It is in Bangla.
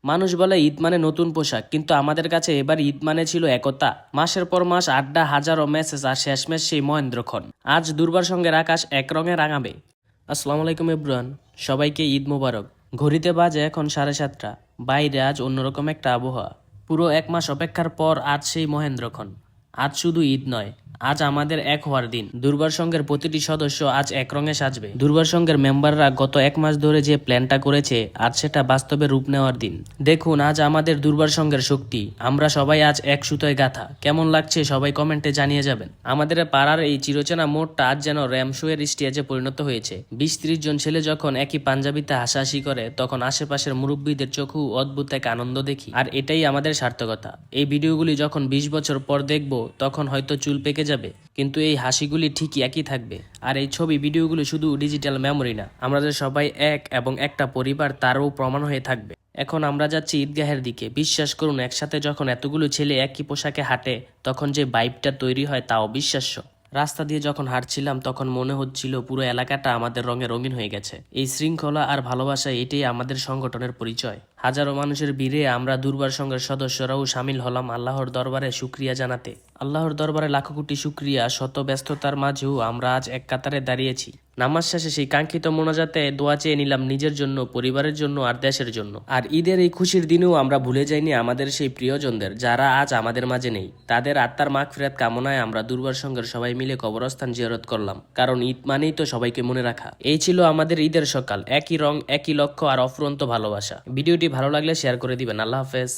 মানুষ বলে ঈদ মানে নতুন পোশাক, কিন্তু আমাদের কাছে এবার ঈদ মানে ছিল একতা। মাসের পর মাস আড্ডা, হাজারো মেসেজ, আর শেষমেশ সেই মহেন্দ্রক্ষণ। আজ দুর্বার সঙ্গে আকাশ এক রঙে রাঙাবে। আসসালামু আলাইকুম এভরিওয়ান, সবাইকে ঈদ মোবারক। ঘড়িতে বাজে এখন 7:30। বাইরে আজ অন্যরকম একটা আবহাওয়া। পুরো এক মাস অপেক্ষার পর আজ সেই মহেন্দ্রক্ষণ। আজ শুধু ঈদ নয়, আজ আমাদের এক হওয়ার দিন। দুর্বার সংঘের প্রতিটি সদস্য আজ এক রঙে সাজবে। দুর্বার সংঘের মেম্বাররা গত এক মাস ধরে যে প্ল্যানটা করেছে, আজ সেটা বাস্তবে রূপ নেওয়ার দিন। দেখুন আজ আমাদের দুর্বার সংঘের শক্তি। আমরা সবাই আজ এক সুতোয় গাথা। কেমন লাগছে সবাই কমেন্টে জানিয়ে যাবেন। আমাদের পাড়ার এই চিরচেনা মোড়টা আজ যেন র্যাম শো এর স্টেজে পরিণত হয়েছে। 20-30 জন ছেলে যখন একই পাঞ্জাবিতে হাসাহাসি করে, তখন আশেপাশের মুরব্বীদের চোখেও অদ্ভুত এক আনন্দ দেখি। আর এটাই আমাদের সার্থকতা। এই ভিডিওগুলি যখন 20 বছর পর দেখব, তখন হয়তো চুল পেকে যাবে, কিন্তু এই হাসিগুলি ঠিকই একই থাকবে। আর এই ছবি ভিডিওগুলো শুধু ডিজিটাল মেমোরি না, আমাদের সবাই এক এবং একটা পরিবার, তারও প্রমাণ হয়ে থাকবে। এখন আমরা যাচ্ছি ঈদগাহের দিকে। বিশ্বাস করুন, একসাথে যখন এতগুলো ছেলে একই পোশাকে হাঁটে, তখন যে ভাইবটা তৈরি হয় তা অবিশ্বাস্য। রাস্তা দিয়ে যখন হাঁটছিলাম, তখন মনে হচ্ছিল পুরো এলাকাটা আমাদের রঙে রঙিন হয়ে গেছে। এই শৃঙ্খলা আর ভালোবাসা, এটাই আমাদের সংগঠনের পরিচয়। হাজারো মানুষের ভিড়ে আমরা দুর্বার সংঘের সদস্যরাও সামিল হলাম আল্লাহর দরবারে শুকরিয়া জানাতে। আল্লাহর দরবারে লাখো কোটি শুকরিয়া। শত ব্যস্ততার মাঝেও আমরা আজ এক কাতারে দাঁড়িয়েছি। নামাজ শেষে সেই কাঙ্ক্ষিত মোনাজাতে দোয়া চেয়ে নিলাম নিজের জন্য, পরিবারের জন্য আর দেশের জন্য। আর ঈদের এই খুশির দিনেও আমরা ভুলে যাইনি আমাদের সেই প্রিয়জনদের, যারা আজ আমাদের মাঝে নেই। তাদের আত্মার মাগফিরাত কামনায় আমরা দুর্বার সংঘের সবাই মিলে কবরস্থান জিয়ারত করলাম, কারণ ঈদ মানেই তো সবাইকে মনে রাখা। এই ছিল আমাদের ঈদের সকাল। একই রং, একই লক্ষ্য আর অফুরন্ত ভালোবাসা। ভিডিওটি ভালো লাগলে শেয়ার করে দিবেন। আল্লাহ হাফেজ।